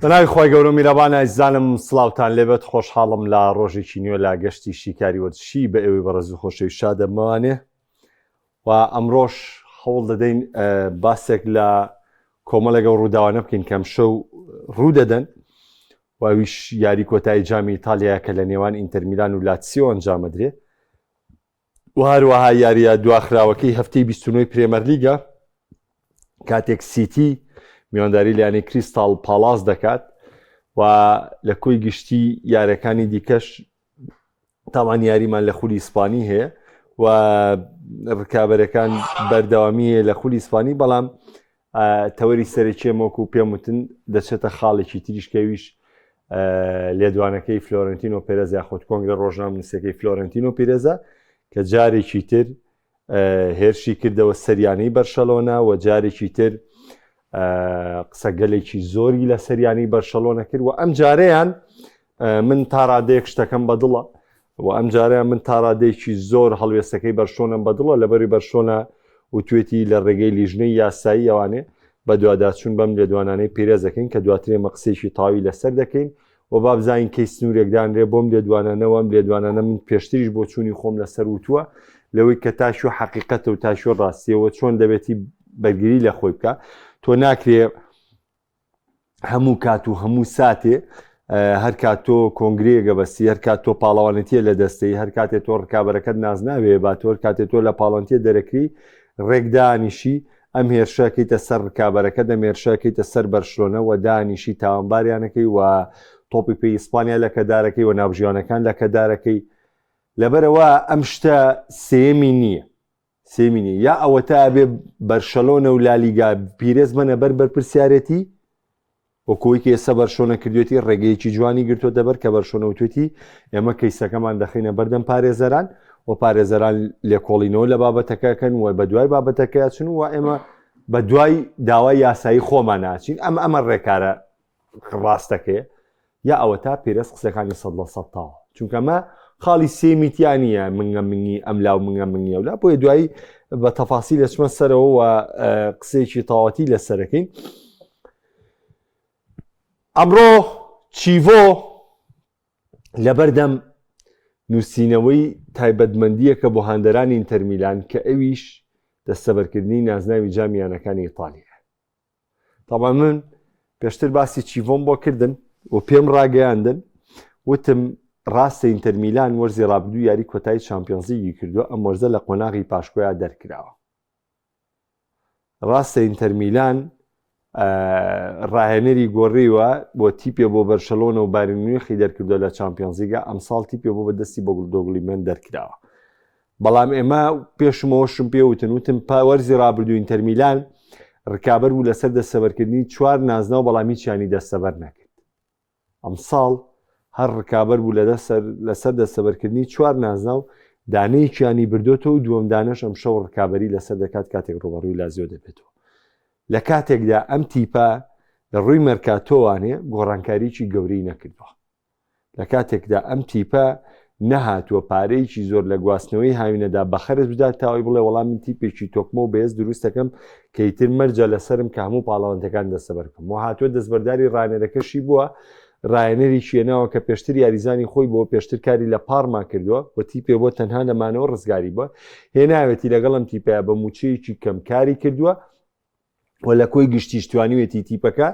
بەناوی خۆی گەورە میرەبان ئازیزانم سڵاوتان لێبێت خۆشحاڵم لە ڕۆژێکی نوێ لا گەشتی شیکاری وەرزشی بە ئێوەی بەڕێز و خۆشەوی شادەمەوانێ و ئەمڕۆژ هەوڵ دەدەین باسێک لە کۆمەڵێگە ڕووداوانە بکەین کەم شەو ڕوودەدەن واویش یاری کۆتایی جامی ئیتالیا کە لە نێوان ئینتەر میلان و لاتسیۆ ئەنجامەدرێ و هەروەها یاریە دواخراوەکەی هەفتەی 29 پرێمەر لیگە کاتێک سیتی میوانداری لایەنی کریستال پالاس دەکات و لە کۆی گشتی یارەکانی دیکەش تاوان یاریمان لە خولی ئیسپانی هەیە و ڕکابەرەکان بەردەوامیە لە خولی ئیسپانی بەڵام تەوەری سەرەکیەمەوەکو پێم وتن دەچێتە خاڵێکی تریشکەویش لێدوانەکەی فلۆرنتینۆ پێرێز یاخۆت کۆنگرە ڕۆژنامەنووسەکەی فلۆرنتینۆ پێرێزە کە جارێکی تر هێرشی کردەوە سەریانەی بەرشەلۆنا و جارێکی تر قسەگەلێکی زۆری لە سەریانی بەرشەلۆنە کرد و ئەم جارەیان من تاڕادەیەک شتەکەم بەدڵە و ئەم جارەیان من تاڕادەیەکی زۆر هەڵوێستەکەی بەرشۆنم بەدڵە لەبەری بەرشۆنە و توێتی لە ڕێگەی لیژنەی یاسایی ئەوانێ بە دوواداچوون بەم لێدوانانەی پێرێزەکەین کە دواترێ مە قسێکی تاوی لەسەر دەکەین و بابزین کەی سنوورێکدانرێ بۆم لێدوانانەوە ئەم لێدوانانە من پێشتریش بۆ چوونی خۆم لەسەر وتووە لەوەی کە تاشو حەقیقەتە و تاشۆ ڕاستیەوە چۆن دەبێتی بەرگری لە خۆی بکە تۆ ناکرێ هەموو کات و هەموو ساتێ هەر کات تۆ کۆنگرەیەگە بەسی هەر کات تۆ پاڵەوانەتیە لە دەستەی هەر کاتێت تۆ ڕکابەرەکەت ناز ناوێ با تۆ کاتێت تۆ لە پاڵۆنتیە دەرەکەی ڕێکدانیشی ئەم هێرشەکەیتە سەر ڕکابەرەکە دەمێرشەکەیتە سەر بەرشلۆنە و دانیشی تاوانباریانەکەی و تۆپی پێی ئیسپانیا لە کەدارەکەی و ناوژیانەکان لە کەدارەکەی لەبەرەوە ئەم شتە سێمی نییە یا ئەوە تا بێ بەرشەلۆنە و لالیگا پیرێز بنە بەر بەرپرسیارەتی و کۆی کە ئێستا بەرشۆنە کردوێتی ڕێگەیەکی جوانی گرتوۆ دەبەر کە بەرشۆنە وتوێتی ئێمە کەیسەکەمان دەخینە بەردەم پارێزەران و پارێزەران لێکۆڵینەوە لە بابەتەکەکەن و بە دوای بابەتەکە چن و ئێمە بە دوای داوای یاسایی خۆمان ناچین ئەمە ڕێکارە ڕاستەکەیە یا ئەوە تا پێرەست قسەکانی 100% تاوە چونکەمە خاڵی سێمیتیانە منگە منی ئەم لاو منگە منیە ولا بۆیە دوایی بە تەفاسی لەچمە سەرەوە و قسەیەکی تەواتی لەسەرەکەین ئەمڕۆ چیڤۆ لەبەردەم نووسینەوەی تایبەتمەندیەکە بۆ هاندەرانی ئینتەر میلان کە ئەویش دەستەبەرکردنی نازناوی جامیانەکانی ئیتالیە تاڵا من پێشتر باسی چیڤۆم بۆ کردن و پێم ڕاگەیاندن وتم ڕاستە ئینتەر میلان وەرزی ڕابردوو یاری کۆتایی چامپیۆنز لیگی کردووە ئەم وەرزە لە قۆناغی پاشکۆیان دەرکراوە ڕاستە ئینتەر میلان ڕاهێنەری گۆڕیوە بۆ تیپێ بۆ بەرشەلۆنە و بایرن میونخی دەرکردووە لە چامپیۆنز لیگا ئەمساڵ تیپێ بۆ بەدەستی بە گوڵدۆگلیمێن دەرکراوە بەڵام ئێمە پێشمەوەشم پێوتن وتم وەرزی ڕابردوو ئینتەر میلان ڕکابەر بوو لەسەر دەستەبەرکردنی 4 نازنەوە بەڵام هیچیانی دەستەبەر نەکرد ئەمساڵ هەر ڕکابەر بوو لەسەر دەستەبەرکردنی 4 نازناو دانەیەکیانی بردوێتەوە و دووەم دانەش ئەم شەو ڕکابەری لەسەر دەکات کاتێک ڕۆبەڕووی لازیۆ دەبێتەوە لە کاتێکدا ئەم تیپە لە ڕووی مەرکاتۆوانێ گۆڕانکاریی گەورەی نەکردووە لە کاتێکدا ئەم تیپە نەهاتووە پارەیەکی زۆر لە گواستنەوەی هاوینەدا بەخەرز بدات تاوای بڵێ وەڵام من تیپێکی تۆکمە و بەهێز دروستەکەم کەیتر مەرجە لەسرم کە هەموو پاڵەوانتەکان دەستەبەرکەم و هاتووە دەستبەرداری ڕانێرەکەشی بووە ڕایەنەری شوێنەوە کە پێشتر یاریزانی خۆی بۆ پێشتر کاری لە پارما کردووە و تیپێ بۆ تەنها لەمانەوە ڕزگاری بووە هێناوێتی لەگەڵم تیپەیە بە موچەیەکی کەمکاری کردووە و لە کۆی گشتیشتوانیوێتی تیپەکە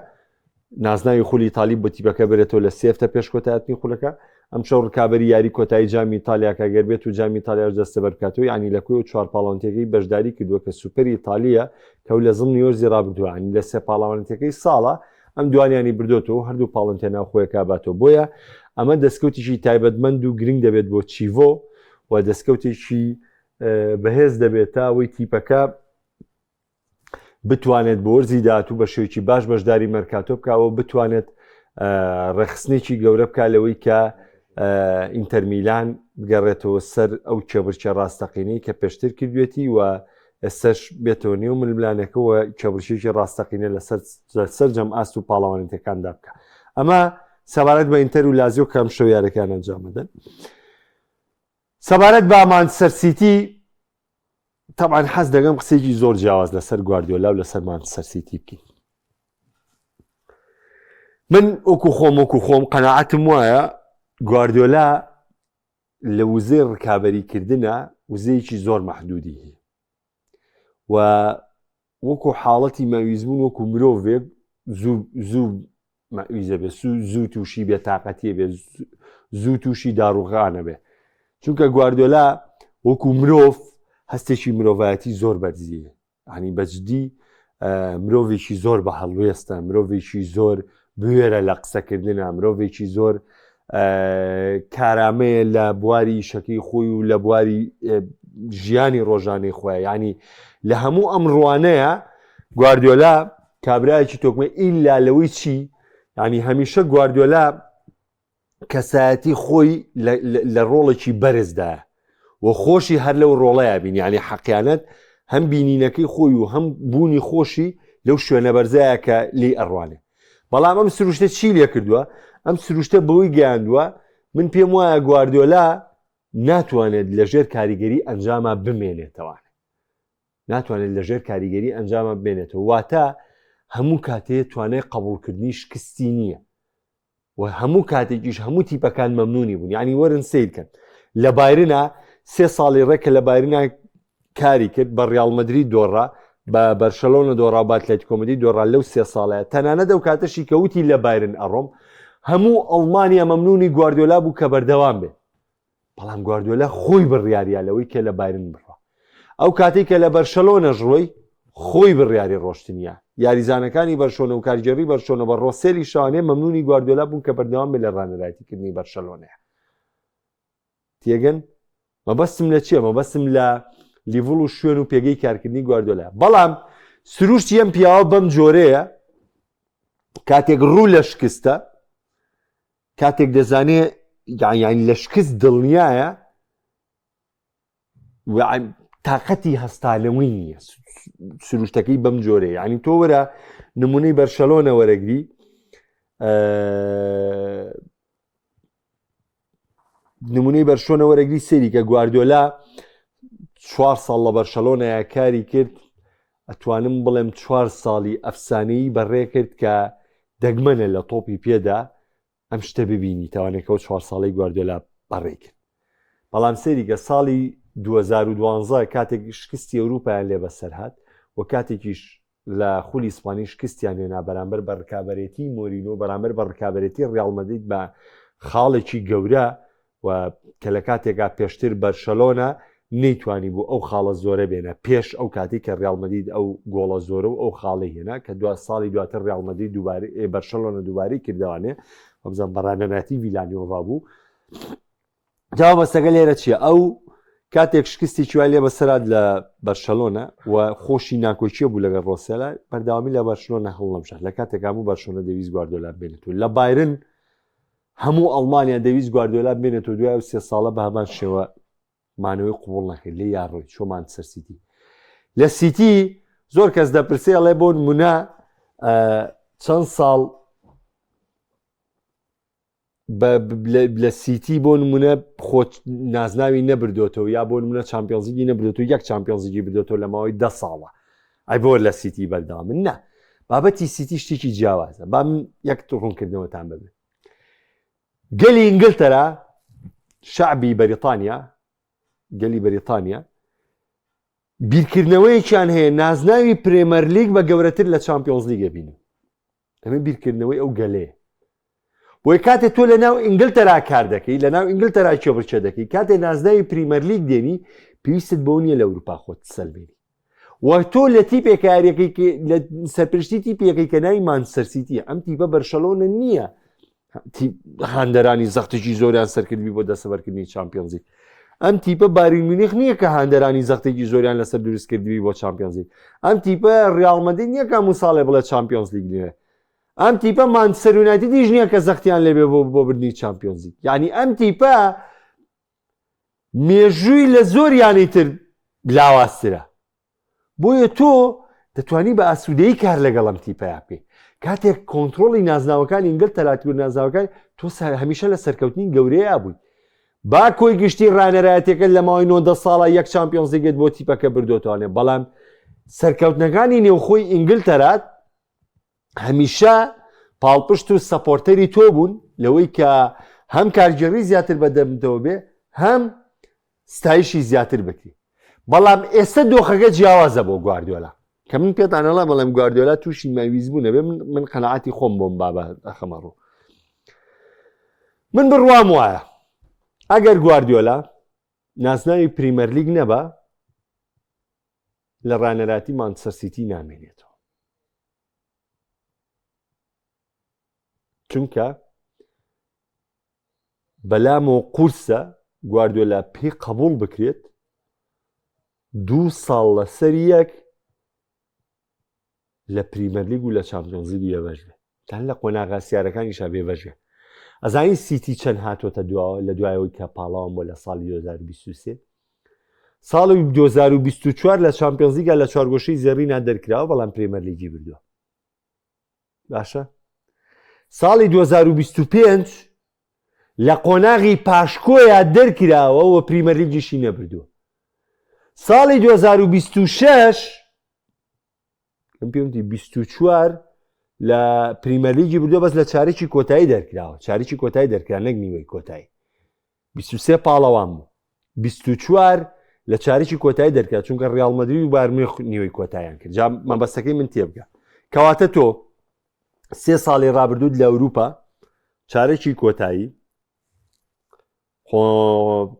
نازناوی خولی ئیتالی بۆ تیپەکە بێتەوە لە سێفتە پێش کۆتایەتنی خولەکە ئەم شەو ڕکابەری یاری کۆتایی جامی ئیتالیاکە گەربێت و جامی ئیتالیاش دەستەبەرکاتەوە ینی لە کۆی و 4 پاڵۆنتەکەی بەشداری کردووە کە سوپەری ئیتالیە کە لە زمانی وەرزی ڕابردووە ینی لە سێ پاڵەوانەتەکەی ساڵە ئەم دوانیانی بردوێتەوە هەردوو پاڵۆنتە ناوخۆیەکە باتەوە بۆیە ئەمە دەستکەوتێکی تایبەتمەند و گرنگ دەبێت بۆ چیڤۆ و دەستکەوتێکی بەهێز دەبێتە ئەوەی تیپەکە بتوانێت بۆ وەرزی داهاتوو بە شێوەیەکی باش بەشداری مەرکاتۆ بکەوە بتوانێت ڕێخستنێکی گەورە بکە لەوەی کە ئینتەر میلان بگەڕێتەوە سەر ئەو کێبرچە ڕاستەقینەی کە پێشتر کردوێتی و ئێستش بێتەوە نێو ململانەکەەوە کێبرچێکی ڕاستەقینە لەسەر جەم ئاست و پاڵەوانێتەکاندا بکە ئەمە سەبارەت بە ئینتەر و لازیۆ کەم شەو یارەکان ئەنجامەدەن سەبارەت بە مانچستەر سیتی طبعا حەز دەگەم قسێکی زۆر جیاواز لەسەر گواردیۆلا و لەسەر مانچستەر سیتی بکەین من وەکو خۆم قەناعەتم وایە گواردیۆلا لە وزەی ڕکابەریکردنە وزەیەکی زۆر مەحدودی هەیە و وەکو حاڵەتی مەویزبوون وەکو مرۆڤێک زوو مەویزە بێ زوو تووشی بێتاقەتیە بێ زوو تووشی داڕوغانە بێ چونکە گواردیۆلا وەکو مرۆڤ هەستێکی مرۆڤایەتی زۆر بەرزیە ینی بەجددی مرۆڤێکی زۆر بە هەڵوێستە مرۆڤێکی زۆر بوێرە لە قسەکردنە مرۆڤێکی زۆر کارامەیە لە بواری شەکەی خۆی و لە بواری ژیانی ڕۆژانەی خۆی ینی لە هەموو ئەم ڕوانەیە گواردیۆلا کابرایەکی تۆکمە ئیلا لەوەی چی ینی هەمیشە گواردیۆلا کەسایەتی خۆی لە ڕۆڵێکی بەرزدایە و خۆشی هەر لەو ڕۆڵەیە بین ینی حەقیانەت هەم بینینەکەی خۆی و هەم بوونی خۆشی لەو شوێنە بەرزایە کە لی ئەڕوانێ بەڵام ئەم سروشتە چی لێ کردووە ئەم سروشتە بەوەی گەیاندووە من پێم وایە گواردیۆلا ناتوانێت لەژێر کاریگەری ئەنجامە بمێنێتەوە ناتوانێت لەژێر کاریگەری ئەنجامە بمێنێتەوە واتە هەموو کاتەیە توانای قبولکردنی شکستی نییە و هەموو کاتێکیش هەموو تیپەکان مەمنونی بوون ینی وەرن سیرکەن لە بایرنە 3 ساڵی ڕێکە لە بایرنە کاری کرد بە ڕیاڵ مەدرید دۆڕا بە بەرشەلۆنە دۆڕا با ئەتلێتیکۆ مەدرید دۆڕا لەو 3 ساڵەیە تەنانەت ئەو کاتەشی کەوتی لە بایرن ئەڕۆم هەموو ئەڵمانیا مەمنونی گواردیۆلا بوو کە بەردەوام بێ بەڵام گواردیۆلا خۆی بڕیاریە لەوەی کە لە بایرن بڕۆ ئەو کاتێک کە لە بەرشەلۆنەش ڕۆی خۆی بڕیاری ڕۆشتنیە یاریزانەکانی بەرشۆنە و کارگەڕی بەرشۆنە بە ڕۆسێلی شانێ مەمنونی گواردیۆلا بوون کە بەردەوام بێ لە ڕانەرایەتیکردنی بەرشەلۆنەیە تێگەن مەبەستم لە چییە مەبەستم لە لیڤڵ و شوێن و پێگەی کارکردنی گواردیۆلا بەڵام سروشتی ئەم پیاوە بەم جۆرەیە کاتێک ڕوو لە شکستە کاتێک دەزانێ یانی لە شکست دڵنیایە تااقەتی هەستانەوەی نییە سروشتەکەی بەم جۆرەیە ینی تۆ وەرە نمونەی بەرشەلۆنە وەرەگری نمونەی بەرشۆنە وەرەگری سێری کە گواردیۆلا 4 ساڵ لە بەرشەلۆنەیە کاری کرد ئەتوانم بڵێم 4 ساڵی ئەفسانەی بەڕێ کرد کە دەگمەنە لە تۆپی پێدا ئەم شتە ببینی تاوانێکەوە 4 ساڵی گواردیۆلا بەڕێ کرد بەڵام سێری کە ساڵی 2012 کاتێک شکستی ئەوروپایان لێ بەسەر هات و کاتێکیش لە خولی ئیسپانی شکستیان هێنا بەرامبەر بە ڕکابەرێتی مۆرینۆ بەرامبەر بە ڕکابەرێتی ڕیاڵ مەدرید بە خاڵێکی گەورە و کە لە کاتێکا پێشتر بەرشەلۆنە نەیتوانی بوو ئەو خاڵە زۆرە بێنە پێش ئەو کاتی کە ڕیاڵ مەدرید ئەو گۆڵە زۆرە و ئەو خاڵی هێنا کە دو ساڵی دواتر ڕیاڵ مەدرید دووبارە بەرشەلۆنە دووباری کردوانێ وەبزان بەڕانەناتی ڤیلانیۆڤا بوو جاواب مەسەگە لێرە چییە ئەو کاتێک شکستی چوای لێ بەسەرات لە بەرشەلۆنە و خۆشی ناکۆچیە بوو لەگەڵ ڕۆسێلا بەرداوامی لە بەرشەلۆنە هەڵنەمشات لە کاتێک هەموو بەرشۆنە دەویست گواردیۆلا بێنێتەوە لە بایرن هەموو ئەڵمانیا دەویست گواردیۆلا بێنێتەوە دوای 3 ساڵە بە هەمان شێوە مانەوەی قوبوڵ نەکرد لێ یاڕۆی چۆمان سەر سیتی لە سیتی زۆر کەس دەپرسێ ئەڵێ بۆ نمونە چەند ساڵ لە سیتی بۆ نمونە خۆ نازناوی نەبردوێتەوە یا بۆ نمونە چامپیۆنزیگی نەبردوێتەوە یەک چامپیۆنزیگی بردوێتەوە لە ماوەی 10 ساڵە ئەی بۆ لە سیتی بەردەوام من نە بابەتی سیتی شتێکی جیاوازە با من یەک ڕوونکردنەوەتان ببێ گەلی ئینگلتەرا شعبی بەریتانیا گەلی بەریتانیا بیرکردنەوەیەکیان هەیە نازناوی پرێمەر لیگ بە گەورەتر لە چامپیۆنز لیگە بینن ئەمە بیرکردنەوەی ئەو گەلەیە بۆی کاتێ تۆ لە ناو ئینگلتەرا کار دەکەی لە ناو ئینگلتەرا کێبڕچە دەکەی کاتێ نازناوی پریمەر لیگ دێنی پێویستت بۆ نییە لە ئەوروپا خۆت سەلبێنی وە تۆ لە تیپێک یاریەکەی لە سەرپشتی تیپێکی کە ناوی مانچستەر سیتیە ئەم تیپە بەرشەلۆنە نییە هاندەرانی زەختێکی زۆریان سەرکردبی بۆ دەسەبەرکردنی چامپیۆنز لیگ ئەم تیپە بایر مونیخ نییە کە هاندەرانی زەختێکی زۆریان لەسەر دروستکردبی بۆ چامپیۆنز لیگ ئەم تیپە ڕیاڵ مەدرید نییە کە هەموو ساڵێ بڵێ چامپیۆنز لیگ نییە ئەم تیپە مانچستەر یونایتیدیش نییە کە زەختیان لێبێ بۆ بردنی چامپیۆنز لیگ یعنی ئەم تیپە مێژووی لە زۆریانی تر لاوازترە بۆیە تۆ دەتوانی بە ئاسوودەیی کار لەگەڵ ئەم تیپەیە بکەی کاتێک کۆنتترۆڵی نازناوەکانی ئینگلتەراتور نازناوەکان تۆ هەمیشە لە سەرکەوتنی گەورەیە بووی با کۆی گشتی ڕانەرایەتەکە لە ماوەی 90 ساڵە یەک چامپیۆنز لیگت بۆ تیپەکە بردوێتوانێ بەڵام سەرکەوتنەکانی نێوخۆی ئینگلتەرات هەمیشە پاڵپشت و سەپۆرتەری تۆ بوون لەوەی کە هەم کارگەڕی زیاتر بەدەمتەوە بێ هەم ستایشی زیاتر بکری بەڵام ئێستا دۆخەکە جیاوازە بۆ گواردیۆلا کە من پێتانەڵا بەڵام گواردیۆلا تووشی ماویست بوو نەبێ من قەنەعاتی خۆم بۆم بابە ئەخەمەڕوو من بڕوام وایە ئەگەر گواردیۆلا ناسناوی پریمەر لیگ نەبا لە ڕانەراتی مانچستەر سیتی نامێنێتەوە چونکە بەلامەوە قورسە گواردیۆلا پێی قبوڵ بکرێت 2 ساڵ لەسەر یەک لە پریمەر لیگ و لە چامپیۆنز لیگ بێبەش بێ تان لە قۆناغا سیارەکانیشا بێبەش بێ ئەزانین سیتی چەند هاتۆتە دواوە لە دوایەوەی کە پاڵاوان بۆ لە ساڵی 2023 ساڵی 2024 لە چامپیۆنز لیگا لە چوارگۆشەی زێڕینا دەرکراوە بەڵام پریمەر لیگی بردووە باشە ساڵی 2025 لە قۆناغی پاشکۆیە دەرکراوە و پریمەر لیگیشی نەبردووە ساڵی 2026 کەمپیۆنتی 24 لە پریمەر لیگی بردووە بەس لە چارێکی کۆتایی دەرکراوە چارێکی کۆتایی دەرکرا نەک نیوەی کۆتایی 23 پاڵەوان بوو 24 لە چارێکی کۆتایی دەرکرا چونکە ڕیاڵ مەدرید و بایر مونیخ نیوەی کۆتاییان کرد جا مەبەستەکەی من تێبگە کەواتە تۆ 3 ساڵی ڕابردوود لە ئەوروپا چارێکی کۆتایی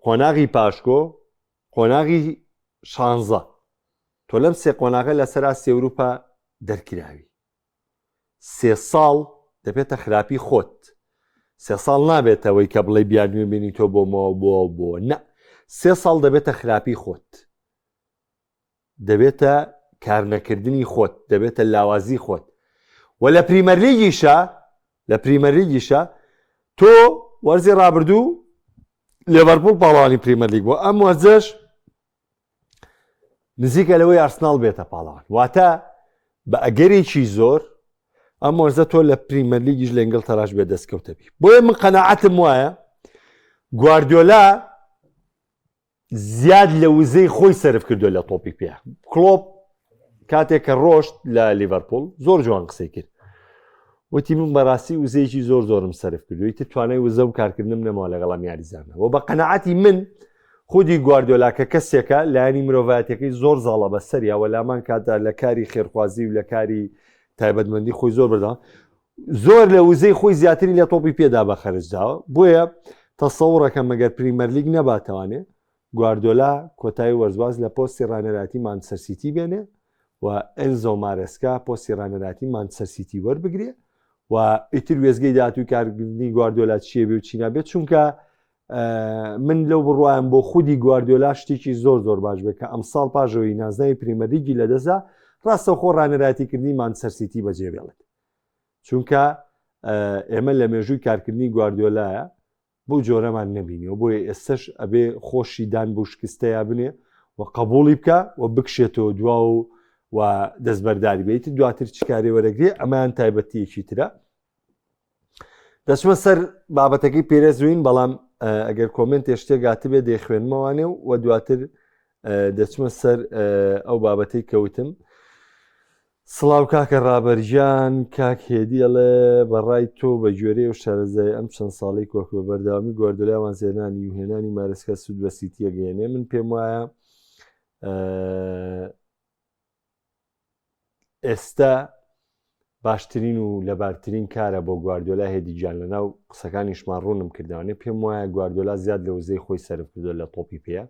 قۆناغی پاشکۆ قۆناغی شانزە تۆ لەم 3 قۆناغە لە سەراستی ئەوروپا دەرکراوی 3 ساڵ دەبێتە خراپی خۆت 3 ساڵ نابێتەوەی کە بڵێ بیانوێ بینی تۆ بۆمەوە بۆ نە 3 ساڵ دەبێتە خراپی خۆت دەبێتە کارنەکردنی خۆت دەبێتە لاوازی خۆت و لە پریمەر لیگیشە تۆ وەرزی ڕابردوو لێڤەرپوڵ پاڵەوانی پریمەر لیگ بووە ئەم وەرزەش نزیکە لەوەی ئارسناڵ بێتە پاڵەوان واتە بە ئەگەرێکی زۆر ئەم وەرزە تۆ لە پریمەر لیگیش لە ئینگڵتەراش بێ دەستکەوتەبی بۆیە من قەنەعەتم وایە گواردیۆلا زیاد لە وزەی خۆی سەرف کردو لە تۆپی پێ کلۆپ کاتێک کە ڕۆشت لە لیڤەرپوڵ زۆر جوان قسەی کرد وتی من بەڕاستی وزەیەکی زۆرم سەرف کردو ئیتر توانای وزە و کارکردنم نەماوە لەگەڵام یاریزانە و بە قەنەعەتی من خودی گواردیۆلا کە کەسێکە لایەنی مرۆڤایەتەکەی زۆر زاڵە بەسەریە و لامان کاتدا لە کاری خێرخوازی و لە کاری تایبەتمەندی خۆی زۆر برداوە زۆر لە وزەی خۆی زیاتری لە تۆپی پێدا بە خەرجداوە بۆیە تەسەوڕەکەم مەگەر پریمەر لیگ نەباتەوانێ گواردیۆلا کۆتایی وەرزباز لە پۆستی ڕانەراتی مانچستەر سیتی بێنێ و ئێنزۆ مارێسکا پۆستی ڕانەراتی مانچستەر سیتی وەربگرێ و ئیتر وێزگەی داهاتووی کارکردنی گواردیۆلا چیە بێ و چی نابێت چونکە من لەو بڕوایم بۆ خودی گواردیۆلا شتێکی زۆر باش بێت کە ئەمساڵ پاژەوەی نازناوی پریمەر لیگی لەدەستا ڕاستەوخۆ ڕانەراتیکردنی مانچستەر سیتی بەجێبێڵێت چونکە ئێمە لە مێژووی کارکردنی گواردیۆلایە بۆ جۆرەمان نەبینیەوە بۆیە ئێستش ئەبێ خۆشی دان بۆ شکستەیە بنێ و قبوڵی بکە و بکشێتەوە دوا و دەستبەرداری بێت دواتر چکارێ وەرەگرێ ئەمان تایبەتیەکی ترە دەچمە سەر بابەتەکەی پێرەزوین بەڵام ئەگەر کۆمنت شتێک بێ دەیخوێنمەوانێ و دواتر دەچمە سەر ئەو بابەتەی کەوتم سڵاو کاکە ڕابەرژیان کاک هێدیڵێ بەڕای تۆ بە گوێرەی و شارەزای ئەم چەند ساڵی کۆک بە بەرداوامی گواردیۆلاوان زێنانی و هێنانی مارەسکە سوود بە سیتیە گەێنێ من پێم وایە ئێستا باشترین و لەبارترین کارە بۆ گواردیۆلا هێدیجان لەناو قسەکانیشمان ڕوونم کردوانێ پێم وایە گواردیۆلا زیاد لە وزەی خۆی سەرف کردو لە تۆپی پێە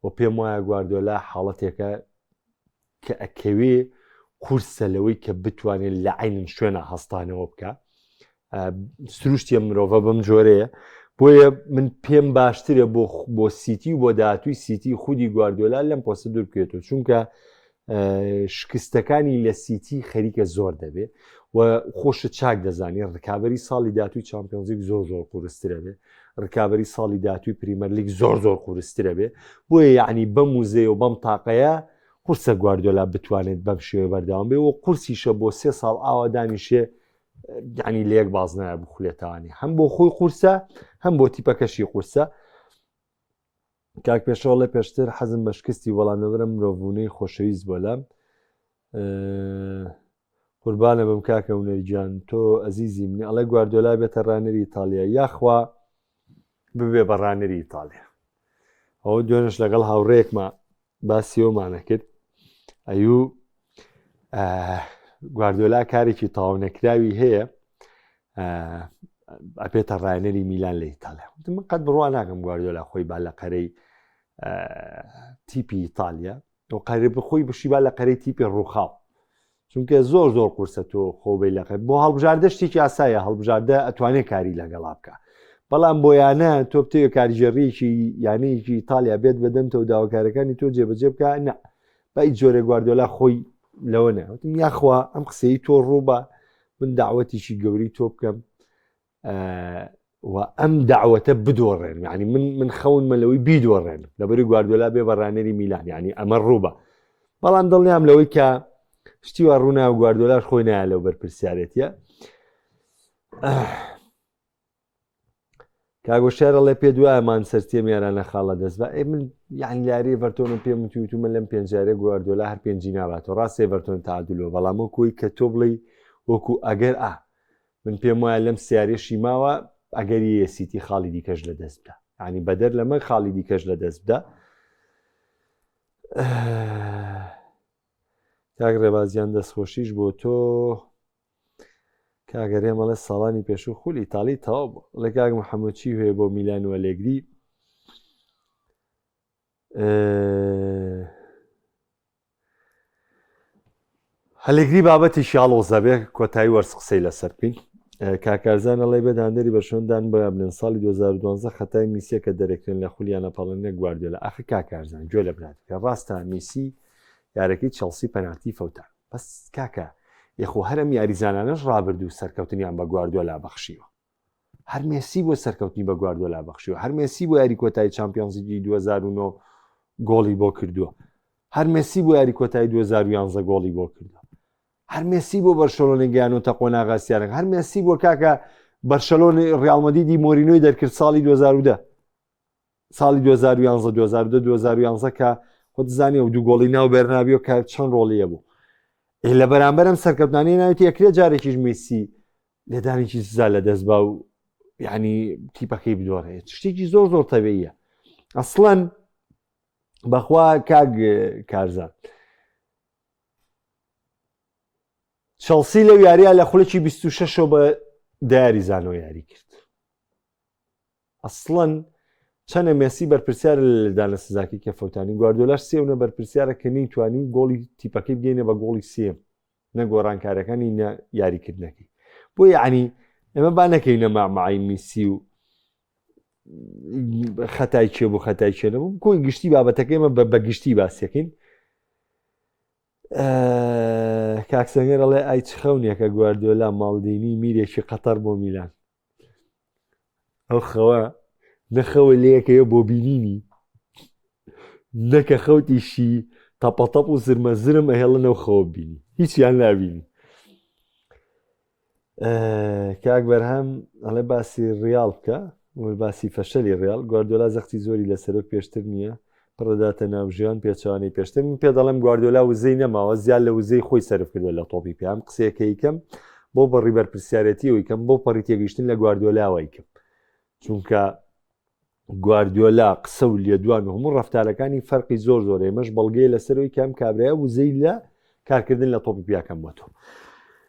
و پێم وایە گواردیۆلا حاڵەتێکە کە ئەکەوێ قورسە لەوەی کە بتوانێت لە عینن شوێنە هەستانەوە بکە سروشتیە مرۆڤە بەم جۆرەیە بۆیە من پێم باشترە بۆ سیتی و بۆ داهاتووی سیتی خودی گواردیۆلا لەم پۆستە دوور بکرێتەوە چونکە شکستەکانی لە سیتی خەریکە زۆر دەبێت و خۆشە چاک دەزانێت ڕکابەری ساڵی داهاتووی چامپیۆنز لیگ زۆر قورسترە بێ ڕکابەری ساڵی داهاتووی پریمەر لیگ زۆر قورسترە بێ بۆیە یعنی بەم موزەیە و بەم تاقەیە قورسە گواردیۆلا بتوانێت بەم شێوە بەردەوام بێ و قورسیشە بۆ 3 ساڵ ئاوادانیشێ یعنی لە یەک باز نایە بخولێتەوانی هەم بۆ خۆی قورسە هەم بۆ تیپەکەشی قورسە کاک پێشەوەڵێ پێشتر حەزم بە شکستی وەڵامەوەرە مرۆڤبوونەی خۆشەویست بۆ لەم قوربانە بم کاکە هونەریجان تۆ ئەزیزی منی ئەڵێ گواردیۆلا بێتە ڕانەری ئیتالیا یاخوا ببێ بە ڕانەری ئیتالیا. ئەوە دوێنش لەگەڵ هاوڕێکمە باسی ئەومانە کرد ئەیوو گواردیۆلا کارێکی تەواو نەکراوی هەیە ئەپێتە ڕانەری میلان لە ئیتالیا. من قەت بڕوا ناکەم گواردیۆلا خۆی با لە قەرەی تیپی ئیتالیا و قەرێ بخۆی بشی با لە قەرەی تیپی ڕووخاو چونکە زۆر قورسە تۆ خۆبەی لەقەت بۆ هەڵبژاردە شتێکی ئاسایە هەڵبژاردە ئەتوانێت کاری لەگەڵا بکە بەڵام بۆیانە تۆ بتێ کاریژێڕیکی یانەیەکی ئیتالیا بێت بەدەمتەوە داواکارەکانی تۆ جێبەجێ بکە نە بە هیچ جۆرە گواردیۆلا خۆی لەوە نەوتم یاخوا ئەم قسەی تۆ ڕووبە من داوەتیشی گەوری تۆ بکەم و ئەم داوەتە بدۆڕێن یعنی من خەونمە لەوەی بیدۆڕێن لەبەری گواردیۆلا بێ بە ڕانەری میلان یعنی ئەمە ڕووبە بەڵام دڵنیام لەوەی کە شتیوە ڕوونا و گواردیۆلاش خۆی نایە لەو بەرپرسیارەتیە. کاگۆشارە لێ پێ دوایە مانچەستەر میارانە خاڵە دەست بە من یعنی لاری ئێڤەرتۆنم پێم وتوتو من لەم پێنجارێ گواردیۆلا هەر پێنجی ناباتەوە ڕاست ئێڤەرتۆن تعادلەوە بەڵام وەکوی کە تۆ بڵێ وەکو ئەگەر من پێم وایە لەم سیارێشی ماوە ئەگەری سیتی خاڵی دیکەش لە دەست بدە ینی بەدەر لەمە خاڵی دیکەش لە دەست بدە. کاک ڕێبازیان دەستخۆشیش بۆ تۆ کاگەرێ مەڵێ ساڵانی پێشوو خولی ئیتالی تەواو بوو لە کاک محەممەدچی هەیە بۆ میلان و ئەلێگری هەلێگری بابەتی شاڵۆزە بێ کۆتایی وەرز قسەی لەسەر بکەین. کاکارزانە لەی بەداندەری بەشۆندان بە بنن ساڵی 2012 خەتای میسیە کە دەرەکرێن لە خولیانە پەڵێنە گواردیۆلا ئاخ کاکارزان گوێ لە برات کە ڕاستە میسی یارەکەی چەڵسی پەنالتی فەوتان بەس کاکە یەخۆ هەرم یاریزانانەش ڕابرد و سەرکەوتنیان بە گواردیۆلا بەخشیوە هەر مێسی بۆ سەرکەوتنی بە گواردیۆلا بەخشیوە هەر مێسی بۆ یاری کۆتایی چامپیۆنز لیگی 2009 گۆڵی بۆ کردووە هەر مێسی بۆ یاری کۆتایی 2011 گۆڵی بۆ کردووە هەر مێسی بۆ بەرشەلۆنە گیان و تەقۆ ناغاسیارن هەر مێسی بۆ کاکە بەرشەلۆنی ڕیال مەدریدی مۆرینۆی دەرکرد ساڵی 2010 ساڵی 2011 2011 کە خۆت زانێ و دوو گۆڵی ناو بەرنابیۆ کە چەند ڕۆڵیە بوو لە بەرامبەرم سەرکەوتنانەی ناوێتی یەکرێت جارێکیش مێسی لێدانێکی سزا لە دەست با و یعنی تیپەکەی بدۆڕێت شتێکی زۆر تەبیعیە ئەسڵەن بەخوا کاک کارزان چەڵسی لەو یاریە لە خولێکی 26 بە دایاریزانەوە یاری کرد ئەسڵەن چەنە مێسی بەرپرسیارە لەدانە سزاکی کە فەوتانی گواردیۆلاش سێونە بەرپرسیارە کە نەیتوانی گۆڵی تیپەکەی بگەینە بە گۆڵی سێم نە گۆڕانکارەکانی نە یاریکردنەکەی بۆ یعنی ئێمە با نەکەینە مامەعی میسی و خەتای چێ بوو خەتای چێ نەبوو کۆی گشتی بابەتەکەی ئێمە بە گشتی باسیەکەین. کاکسەنگەر ئەڵێ ئای چ خەونێکە گواردیۆلا ماڵدینی میرێکی قەتەر بۆ میلان ئەو خەوە نەخەوە لەیەکەیە بۆ بینینی نەکە خەوتیشی تەپەتەپ و زرمە زرم ئەهێڵنەوە خەوە بینی هیچیان نابینی. کاک بەرهەم ئەڵێ باسی ڕیال بکە باسی فەشەلی ڕیال گواردیۆلا زەختی زۆری لەسەرۆک پێشتر نییە پڕداتە ناوژیان پێچوانەی پێشتر من پێ دەڵێم گواردیۆلا وزەی نەماوە زیاد لە وزەی خۆی سەرف کردووە لە تۆپی پێم قسەیەکە یکەم بۆ بەڕی بەرپرسیارەتی و یکەم بۆ پەڕی تێگەیشتن لە گواردیۆلاوە یکەم چونکە گواردیۆلا قسە و لێدوان و هەموو ڕەفتارەکانی فەرقی زۆر ئێمەش بەڵگەی لەسەرەوەی کام کابرایە وزەی لە کارکردن لە تۆپی پیاکەم بۆ تۆ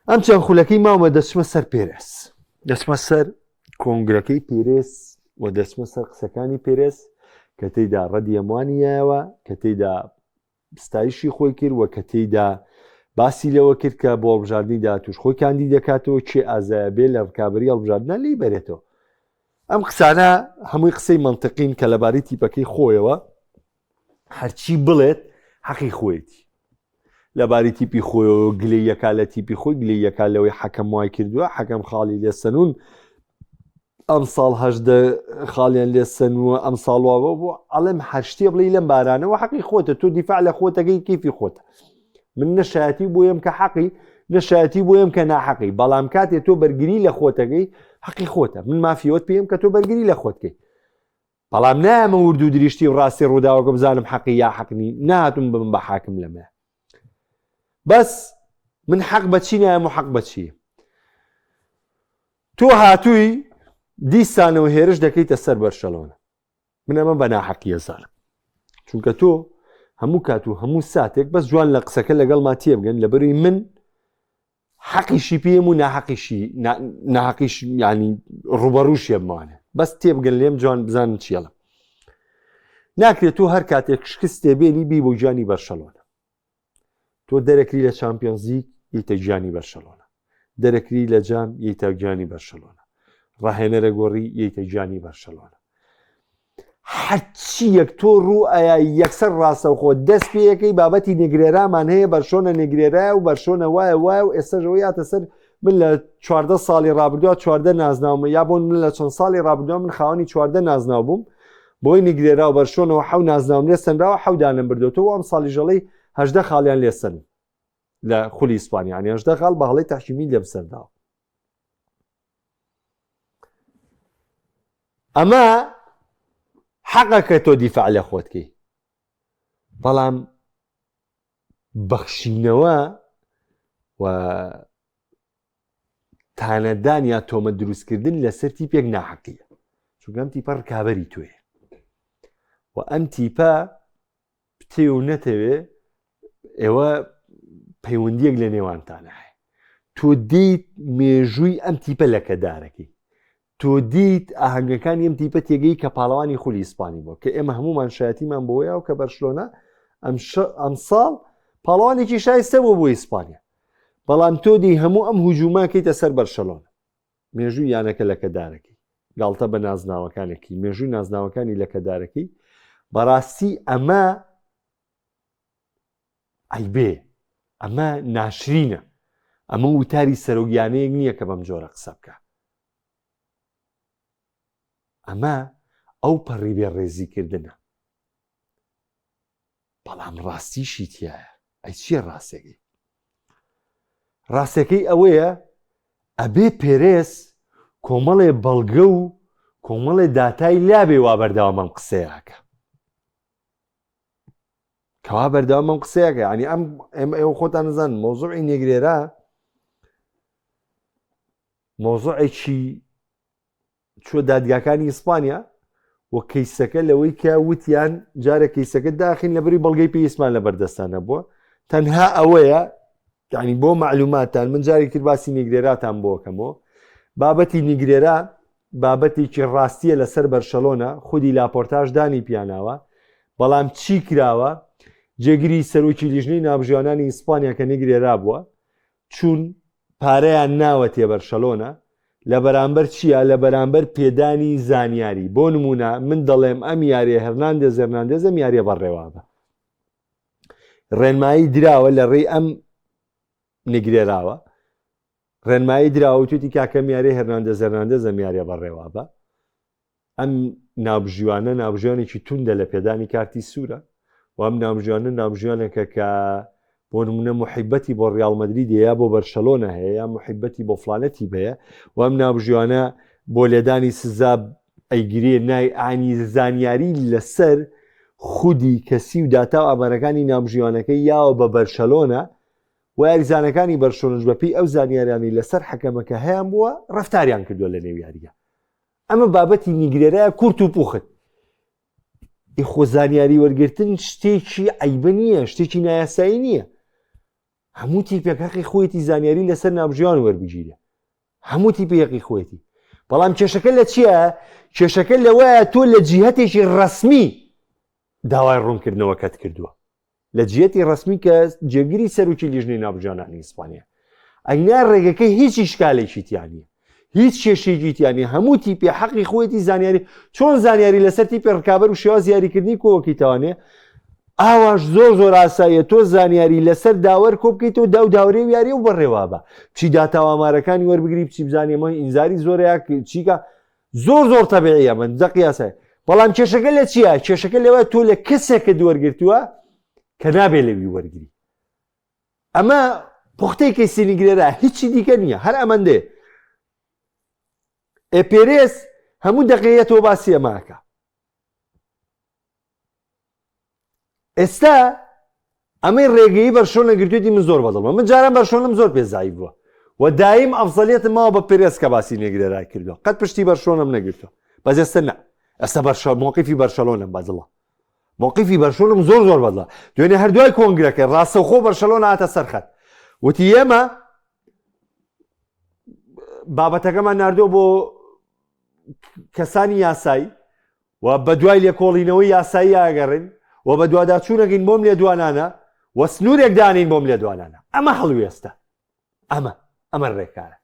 ئەم چەند خولەکەی ماوە دەچمە سەر پێرێز دەچمە سەر کۆنگرەکەی پێرێز و دەچمە سەر قسەکانی پێرێز کە تێیدا ڕەدی ئەموانیایەوە کە تێیدا ستایشی خۆی کرد و کە تێیدا باسی لەوە کرد کە بۆ هەڵبژاردننی داهاتووش خۆی کاندی دەکاتەوە چێ ئازایە بێ لە کابری هەڵبژاردنە لی بەرێتەوە. ئەم قسانە هەمووی قسەی منتقین کە لەبارەی تیپەکەی خۆیەوە هەرچی بڵێت حەقی خۆیەتی لەباری تیپی خۆیەوە گلەی یەکا لە تیپی خۆی گلەی یەکا لەوەی حەکەم وای کردووە حەکەم خاڵی لێسەنون ئەم ساڵ هەژدە خاڵیان لێسەنووە ئەم ساڵواوە بۆ ئەڵێم هەر شتێ بڵێ لەم بارانەوە حەقی خۆتە تۆ دیفاع لە خۆتەکەی کیفی خۆتە من نەشایەتی بۆیم کە حەقی نەشایەتی بۆیم کە ناحەقی بەڵام کاتێ تۆ بەرگری لە خۆتەکەی حەقی خۆتە من مافیۆت پێم کە تۆ بەرگری لە خۆتکەی بەڵام نامە ورد و دریشتی و ڕاستی ڕووداوەکە بزانم حەقی یا حەقنی ناتون بم بە حاکم لەمە بەس من حەق بەچی نایەم و حەق بەچی تۆ هاتووی دیسانەوە هێرش دەکەیتە سەر بەرشەلۆنە من ئەمە بە ناحەقیە زانم چونکە تۆ هەموو کات و هەموو ساتێک بەس جوان لە قسەکە لەگەڵ ما تێبگەن لەبەروی من حەقیشی پێم و ناحەقیش ینی ڕوبەڕووشیە بمانێ بەس تێبگەن لێم جوان بزانن چیەڵە ناکرێت تۆ هەر کاتێک شکست تێبێنی بی بۆ گیانی بەرشەلۆنە تۆ دەرەکری لە چامپیۆنز لیگ یتە گیانی بەرشەلۆنە دەرەکری لە جام یتە گیانی بەرشەلۆنە ڕاهێنەرە گۆڕی یتە گیانی بەرشەلۆنە هەرچی یەک تۆ ڕوو ئایا یەکسەر ڕاستەوخۆ دەست پێیەکەی بابەتی نێگرێرامان هەیە بەرشۆنە نێگرێرایە و بەرشۆنە وایە و ئێستاژەوە یاتە سەر من لە 14 ساڵی ڕابردووە 14 نازناومە یا بۆ من لە چەند ساڵی ڕابردووە من خاوەنی 14 نازناو بووم بۆی نێگرێرا و بەرشۆنەوە حەو نازناوم لێ سەنراوە حەودانم بردوێتەوە ئەم ساڵی ژەڵەی 18 خاڵیان لێسەن لە خولی ئیسپانیانی 18 خاڵ بە هەڵەی تەحکیمی لێ بسەرداوە ئەمە حەقەکە تۆ دیفاع لە خۆتکەی بەڵام بەخشینەوە و تانەدان یا تۆمە دروستکردن لەسەر تیپێک ناحەقیە چونکە ئەم تیپە ڕکابەری تۆیە و ئەم تیپە پتێ و نەتەوێ ئێوە پەیوەندیەک لە نێوانتانە هەیە تۆ دیت مێژووی ئەم تیپە لەکەدارەکەی تۆ دیت ئاهەنگەکانی ئەم تیپە تێگەی کە پاڵەوانی خولی ئیسپانی بووە کە ئێمە هەمومان شایەتیمان بۆیە و کە بەرشلۆنە ئەم ساڵ پاڵەوانێکی شایستە بوو بۆ ئیسپانیا بەڵام تۆ دی هەموو ئەم هوجوماکەیتە سەر بەرشەلۆنە مێژووی یانەکە لەکەدارەکەی گاڵتە بە نازناوەکانێکی مێژووی نازناوەکانی لەکەدارەکەی بەڕاستی ئەمە ئەیبێ ئەمە ناشرینە ئەمە وتاری سەرۆگیانەیەک نییە کە بەم جۆرە قسە بکە ئەمە ئەو پەڕی بێڕێزیکردنە بەڵام ڕاستیشی تایە ئەی چییە ڕاستەکەی ڕاستەکەی ئەوەیە ئەبێ پێرێز کۆمەڵێ بەڵگە و کۆمەڵێ داتای لابێ وا بەردەوامەم قسەیەکە کەوا بەردەوامەم قسەیەکە ینی ئێوە خۆتان نزان مۆزوعی نێگرێرا مۆزوعێکی چوە دادگاکانی ئیسپانیا و کەیسەکە لەوەی کە وتیان جارە کەیسەکە داخین لەبەری بەڵگەی پێویستمان لە بەردەستانە بووە تەنها ئەوەیە ینی بۆ معلوماتان من جارێک تر باسی نیگرێراتان بۆکەمەوە بابەتی نیگرێرا بابەتێکی ڕاستیە لەسەر بەرشەلۆنە خودی لاپۆرتاژ دانی پیاناوە بەڵام چی کراوە جێگیری سەرۆکی لیژنەی نابژیانانی ئیسپانیا کە نیگرێرا بووە چون پارەیان ناوەتێ بەرشەلۆنە لە بەرامبەر چییە لە بەرامبەر پێدانی زانیاری بۆ نمونە من دەڵێم ئەم یاریە هەرناندێز هەرناندێزم یاریە بەڕێوابە ڕێنمایی دراوە لە ڕێی ئەم نگرێراوە ڕێنمایی دراوە توێتی کاکەم یاریە هەرناندێز هەرناندێزم یاریە بەڕێوابە ئەم نابژیوانە نابژیانێکی توندە لە پێدانی کارتی سوورە و ئەم نابژیانە نابژیانێکە کە بۆ نمونە محیبەتی بۆ ڕیاڵ مەدریدە یا بۆ بەرشەلۆنە هەیە یا محیبەتی بۆ فلانەتی بەیە و ئەم نابژیانە بۆ لێدانی سزا ئەیگرێ نای ئانی زانیاری لەسەر خودی کەسی و داتا و ئامارەکانی نابژیانەکەی یاوە بە بەرشەلۆنە و یاریزانەکانی بەرشۆنش بەپی ئەو زانیاریانی لەسەر حەکەمەکە هەیەیان بووە ڕەفتاریان کردووە لە نێو یاریە ئەمە بابەتی نیگرێرایە کورت و پوخت خۆ زانیاری وەرگرتن شتێکی عیبە نییە شتێکی نایاسایی نییە هەموو تیپێکەقی خۆیەتی زانیاری لەسەر نابژیان وەربگیرە هەموو تیپێقی خۆیەتی بەڵام کێشەکە لە چییە کێشەکە لەوەیە تۆ لە جیهەتێکی ڕەسمی داوای ڕوونکردنەوەکەت کردووە لە جیهەتی ڕەسمی کە جێگیری سەرۆکی لیژنەی نابژیانانی ئیسپانیا ئەینا ڕێگەکەی هیچ ئیشکالێکی تیان نیە هیچ کێشێکی تیانی هەموو تیپی حەقی خۆیەتی زانیاری چۆن زانیاری لەسەر تیپی ڕکابەر و شێواز یاریکردنی کۆوەکی تاوانێ ئاواش زۆر ئاساییە تۆ زانیاری لەسەر داوەەر کۆ بکەیتەوە داورێ و یاری و بەڕێوابە چی داتاوامارەکانی وەربگری بچی بزانێمەوەی ئینزاری زۆرەیە چیکە زۆر تەبیعیە من دە قیاسە بەڵام کێشەکە لە چییە کێشەکە لەوە تۆ لە کەسێکە دووەرگرتووە کە نابێ لەوی وەرگری ئەمە پوختەی کەسی نیگرێرا هیچی دیکە نییە هەر ئەمەندێ ئێپێرێز هەموو دەقەیەتەوە باسی ئەماکە ئێستا ئەمەی ڕێگەی بەرشۆنە گرتوێتی من زۆر بەدڵمە من جاران بەرشۆنم زۆر پێزایی بووە و دایم ئەفزەلیەتم ماوە بە پێرێز کە باسی نێگرێرای کردووە قەت پشتی بەرشۆنم نەگرتووە بەس ئێستا نە ئەستا موقیفی بەرشەلۆنم بەدڵە موقیفی بەرشۆنم زۆر بەدڵە دوێنێ هەردوای کۆنگرەکە ڕاستەوخۆ بەرشەلۆنە هاتە سەرخەت وتی ئێمە بابەتەکەمان ناردووە بۆ کەسانی یاسایی و بە دوای لێکۆڵینەوەی یاسایی ئاگەڕین و بە دوواداچوونەکەین بۆم لێدوانانە و سنوورێک دانین بۆم لێدوانانە ئەمە هەڵوێستە ئەمە ڕێکارە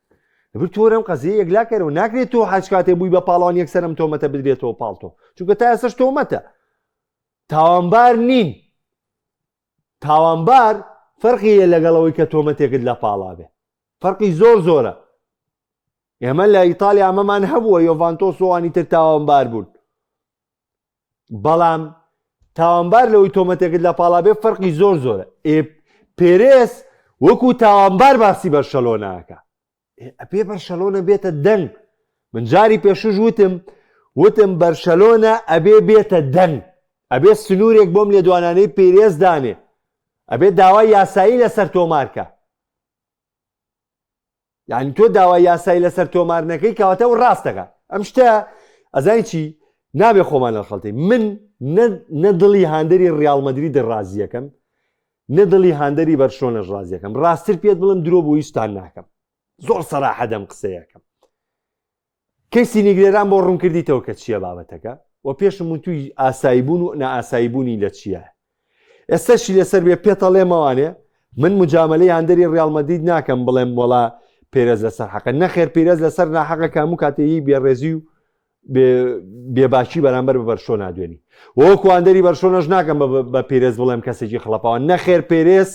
لەبەر تۆرەم قەزیە یەکلاکەرەوە ناکرێت تۆ حاج کاتێ بووی بە پاڵان یەکسەرم تۆمەتە بدرێتەوە پاڵتۆ چونکە تا ئێستاش تۆمەتە تاوانبار نین تاوانبار فەرقیە لەگەڵەوەی کە تۆمەتێکت لە پاڵا بێ فەرقی زۆرە ئێمە لە ئیتالیا ئەمەمان هەبووە یۆڤانتۆس وانی تر تاوانبار بوون بەڵام تاوانبار لەوەی تۆمەتێکت لە پاڵا بێ فەرقی زۆرە پێرێز وەکو تاوانبار باسی بەرشەلۆناکە ئەپێ بەرشەلۆنە بێتە دەنگ من جاری پێشوش وتم بەرشەلۆنە ئەبێ بێتە دەنگ ئەبێ سنوورێک بۆم لێدوانانەی پێرێز دانێ ئەبێ داوای یاسایی لەسەر تۆمارکە یعنی تۆ داوای یاسایی لەسەر تۆمارنەکەی کەواتە و ڕاستەکە ئەم شتە ئەزانی چی نابێ خۆمان لە خەڵتی من نەدڵی هاندەری ڕیاڵ مەدرید ڕازیەکەم نەدڵی هاندەری بەرشۆنەش ڕازیەکەم ڕاستتر پێت بڵم درۆ بۆ هیچتان ناکەم زۆر سەراحە دەم قسەیەکەم کەسی نیگرێران بۆ ڕوون کردیتەوە کە چییە بابەتەکە و پێشم و توی ئاساییبوون و نائاساییبوونی لە چییە ئێستاشی لەسەر بێ پێتەڵێمەوانێ من مجاملەی هاندەری ڕیاڵ مەدرید ناکەم بڵێم وڵا پێرەز لەسەر حەقە نەخێر پێرەز لەسەر ناحەقە کاموو کاتێی بێڕێزی و بێباشی بەرامبەر بە بەرشۆ نادوێنی وەکو هاندەری بەرشۆنەش ناکەم بە پێرێز بڵێم کەسێکی خڵەپاوە نەخێر پێرێز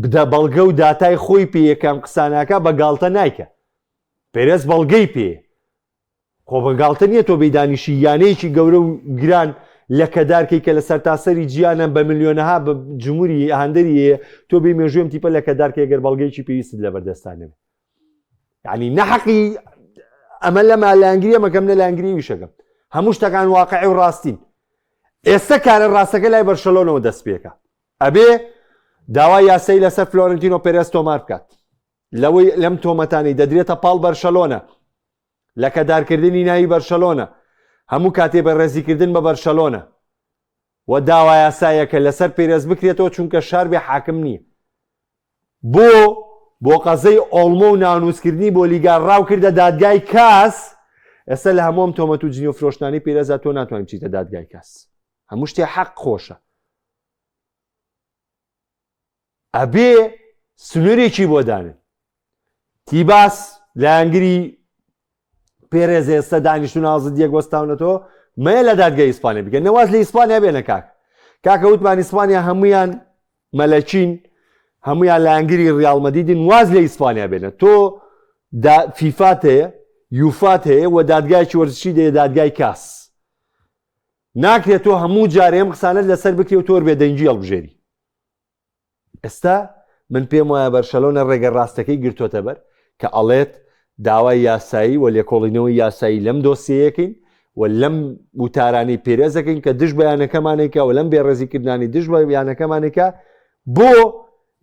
بدە بەڵگە و داتای خۆی پێ یەکەم قساناکە بە گاڵتە نایکە پێرێز بەڵگەی پێ خۆ بەگاڵتە نییە تۆ بەیدانیشی یانەیەکی گەورە و گران لە کەدارکەی کە لە سەرتاسەری جیانە بە ملیۆنەها بە جمهوری هاندەری تۆ بێ مێژوێم تیپە لە کەدارکە گەر بەڵگەیکی پێویست لە بەردەستانێ یعنی نەحەقی ئەمە لەما لانگریە مەکەم لە لانگری ویشەکەم هەموو شتەکان واقعی و ڕاستین ئێستا کارە ڕاستەکە لای بەرشەلۆنەوە دەست پێکە ئەبێ داوای یاسایی لەسەر فلۆرنتینۆ پێرێز تۆمار بکات لەوەی لەم تۆمەتانی دەدرێتە پاڵ بەرشەلۆنە لە کەدارکردنی ناوی بەرشەلۆنە هەموو کاتێ بە ڕێزیکردن بە بەرشەلۆنە و داوای یاسایەکە لەسەر پێرێز بکرێتەوە چونکە شار بێ حاکم نییە بۆ قەزەی ئۆڵمۆ و نانووسکردنی بۆ لیگار ڕاو کردە دادگای کاس ئێستا لە هەموم تۆمەت و جنی و فرۆشتانی پێرێزا تۆ ناتوانین بچیتە دادگای کاس هەموو شتێ حەق خۆشە ئەبێ سنوورێکی بۆ دانن تیباس لە ئەنگری پێرێز ئێستا دانیشتون ئازاد یەک وەستاونەتەوە مەیە لە دادگای ئیسپانیا بکەن نەواز لە ئیسپانیا بێنە کاکە وتمان ئیسپانیا هەمویان مەلەکین هەمویان لە ئەنگری ڕیاڵ مەدریدن واز لە ئیسپانیا بێنە تۆ فیفات هەیە یوفات هەیە و دادگایکی وەرزشی دەیە دادگای کاس ناکرێت تۆ هەموو جارێم قسانت لەسەر بکرێ و تۆر بێ دەنجی هەڵبژێری ئێستا من پێم وایە بەرشەلۆنە ڕێگە ڕاستەکەی گرتوۆتە بەر کە ئەڵێت داوای یاسایی و لێکۆڵینەوەی یاسایی لەم دۆسیەکەین و لەم وتارانی پێرێزەکەین کە دش بەیانەکەمانێکە و لەم بێڕێزیکردانی دش بە یانەکەمانێکە بۆ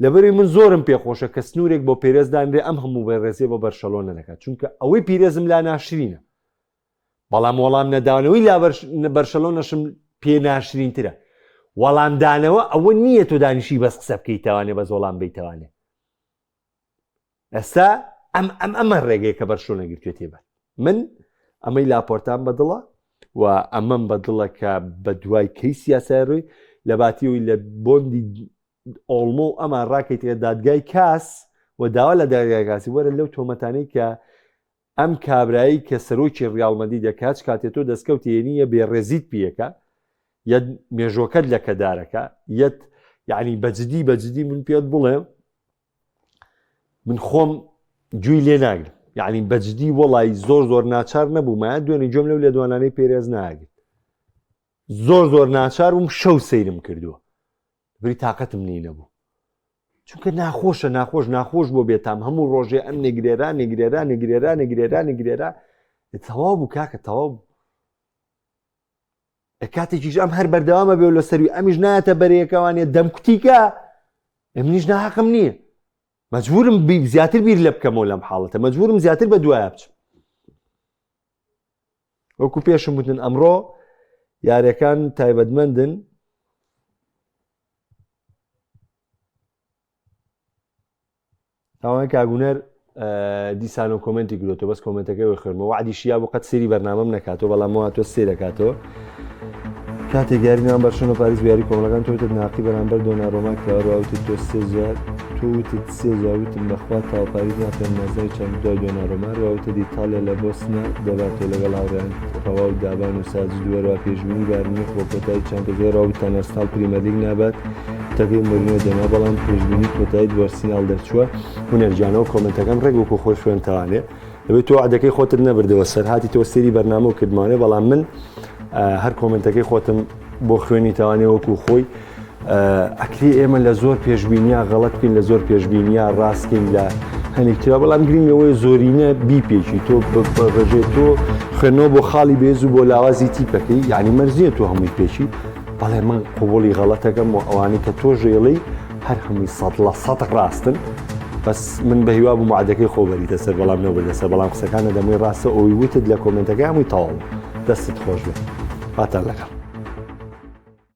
لەبەری من زۆرم پێخۆشە کە سنوورێک بۆ پێرێزدانرێ ئەم هەموو بەڕێزیە بە بەرشەلۆنە دەکات چونکە ئەوەی پیرێزم لا ناشرینە بەڵام وەڵام نەداونەوەی لا بەرشەلۆنەشم پێ ناشرینترە وەڵامدانەوە ئەوە نییە تۆ دانیشی بەس قسە بکەیتەوانێ بەس وەڵام بیتەوانێ ئێستا ئەمە ڕێگەیە کە بەرشۆنە گرتوێتێ بەر من ئەمەی لاپۆرتان بەدڵە و ئەمەم بەدڵە کە بە دوای کەی سیاسەڕووی لە باتیەوەی لە بۆندی ئۆڵمۆ و ئەمان ڕاکەیتێ دادگای کاس و داوا لە دادگای کاسی وەرە لەو تۆمەتانەی کە ئەم کابرایی کە سەرۆکی ڕیاڵ مەدرید دەکات کاتێ تۆ دەستکەوتێنیە بێڕێزیت پێیەکە یەت مێژۆکەت لە کەدارەکە یەت یعنی بەجددی من پێت بڵێم من خۆم جووی لێ ناگرم یعنی بەجددی وەڵی زۆر ناچار نەبوومە دوێنێ جۆم لەو لێدوانانەی پێرێز ناگرت زۆر ناچار بووم شەو سەیرم کردووە بری تااقەتم لی نەبوو چونکە ناخۆش بۆ بێتام هەموو ڕۆژێ ئەم نێگرێرا تەواو بوو کاکە تەواو بوو کاتێکیش ئەم هەر بەردەوامە بێ لە سەروی ئەمیش نایەتە بەرەیەکەوانێ دەمکوتیکە منیش ناحەقم نییە مەجبورم زیاتر بیر لە بکەمەوە لەم حاڵەتە مەجبورم زیاتر بە دوایە بچم وەکو پێشم وتن ئەمڕۆ یاریەکان تایبەتمەندن تاوان کاگونەر دیسان و کۆمنتی گرۆتەوە بەس کۆمنتەکەی وە خوێنمەوە وعدی شیا بۆ قەت سێری بەرنامەم نەکاتەوە بەڵام هاتووە سێ دەکاتەوە کاتێک یاری نام بەرشۆنە پاریس بیاری کۆمەڵەکان تۆتت ناقی بەرامبەر دۆناڕۆما کراوەوتت تۆ سێجار توتت سێجاوتم بەخوا تاو پاریس ناپێم نازای چەند دوای دۆناڕۆما ڕاوتە دیتالیا لە بۆسنە دەباتەوە لەگەڵ هاوڕێیان ڕەوا و دابان و ساج دووەرەوە پێشبینی بارنی بۆ کۆتایی چەندەزۆر ڕاوتان ئەرسناڵ پریمەرلیگ نابات تەکەی مۆرینۆ دەنا بەڵام پێشبینی کۆتایی دووەرسیناڵ دەرچووە هونەرجانەوە کۆمنتەکەم ڕێک وەکو خۆش خوێنتەوانێ دەبێت تۆ عادەکەی خۆتت نەبردەوە سەر هاتی تۆ سێری بەرنامە و کردمانێ بەڵام من هەر کۆمنتەکەی خۆتم بۆ خوێنی تەوانێ وەکو خۆی ئەکری ئێمە لە زۆر پێشبینیە غەڵەت بکەین لە زۆر پێشبینیە ڕاستکەین لە هەنێکترا بەڵام گرنگەوەی زۆرینە بیپێکی تۆ بەژێت تۆ خوێنەوە بۆ خاڵی بێز و بۆ لاوازی تیپەکەی یعنی مەرزیە تۆ هەمووی پێچی بەڵێ من قوبولی غەڵەتەکەم و ئەوانەی کە تۆ ژێڵی هەر هەمووی 100% ڕاستن بەس من بە هیوا بووم عادەکەی خۆبەریتە سەر بەڵام نەبردە سەر بەڵام قسەکانە دەمووی ڕاستە ئەوی وتت لە کۆمنتەکەی هەمووی تەواو دەستت خۆش بێت هاتان لەگەڵ